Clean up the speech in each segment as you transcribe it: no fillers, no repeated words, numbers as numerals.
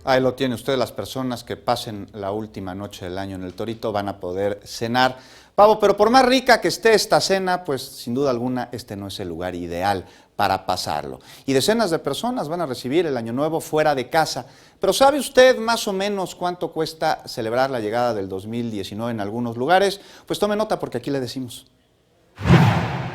Ahí lo tiene usted, las personas que pasen la última noche del año en el Torito van a poder cenar pavo, pero por más rica que esté esta cena, pues sin duda alguna este no es el lugar ideal para pasarlo. Y decenas de personas van a recibir el Año Nuevo fuera de casa. Pero ¿sabe usted más o menos cuánto cuesta celebrar la llegada del 2019 en algunos lugares? Pues tome nota porque aquí le decimos.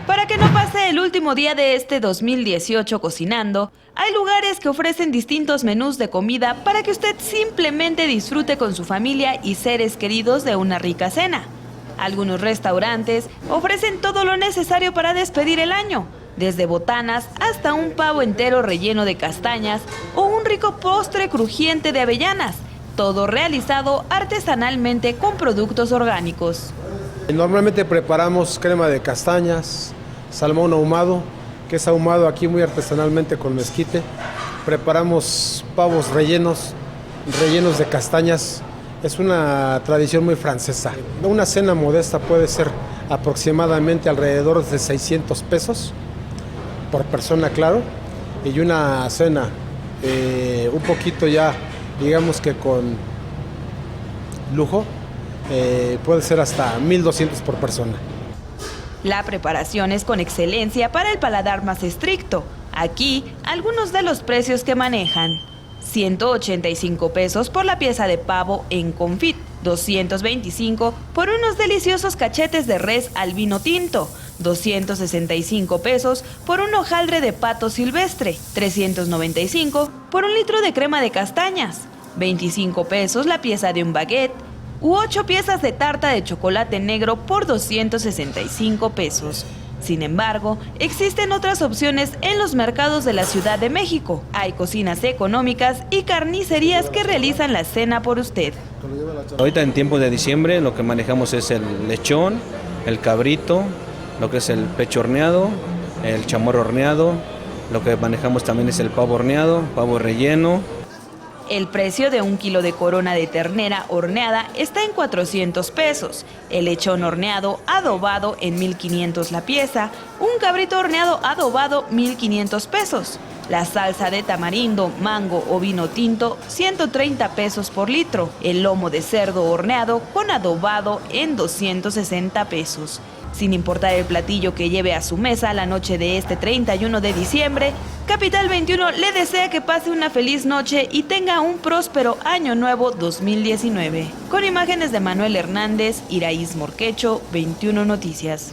Para que no pase el último día de este 2018 cocinando, hay lugares que ofrecen distintos menús de comida para que usted simplemente disfrute con su familia y seres queridos de una rica cena. Algunos restaurantes ofrecen todo lo necesario para despedir el año, desde botanas hasta un pavo entero relleno de castañas o un rico postre crujiente de avellanas, todo realizado artesanalmente con productos orgánicos. Normalmente preparamos crema de castañas, salmón ahumado, que es ahumado aquí muy artesanalmente con mezquite. Preparamos pavos rellenos de castañas. Es una tradición muy francesa. Una cena modesta puede ser aproximadamente alrededor de 600 pesos por persona, claro. Y una cena un poquito ya, digamos que con lujo, puede ser hasta 1,200 por persona. La preparación es con excelencia para el paladar más estricto. Aquí, algunos de los precios que manejan. 185 pesos por la pieza de pavo en confit, 225 por unos deliciosos cachetes de res al vino tinto, 265 pesos por un hojaldre de pato silvestre, 395 por un litro de crema de castañas, 25 pesos la pieza de un baguette, u 8 piezas de tarta de chocolate negro por 265 pesos. Sin embargo, existen otras opciones en los mercados de la Ciudad de México. Hay cocinas económicas y carnicerías que realizan la cena por usted. Ahorita en tiempos de diciembre lo que manejamos es el lechón, el cabrito, lo que es el pecho horneado, el chamorro horneado, lo que manejamos también es el pavo horneado, pavo relleno. El precio de 1 kilo de corona de ternera horneada está en 400 pesos, el lechón horneado adobado en 1,500 la pieza, un cabrito horneado adobado 1,500 pesos, la salsa de tamarindo, mango o vino tinto 130 pesos por litro, el lomo de cerdo horneado con adobado en 260 pesos. Sin importar el platillo que lleve a su mesa la noche de este 31 de diciembre, Capital 21 le desea que pase una feliz noche y tenga un próspero Año Nuevo 2019. Con imágenes de Manuel Hernández, Iraís Morquecho, 21 Noticias.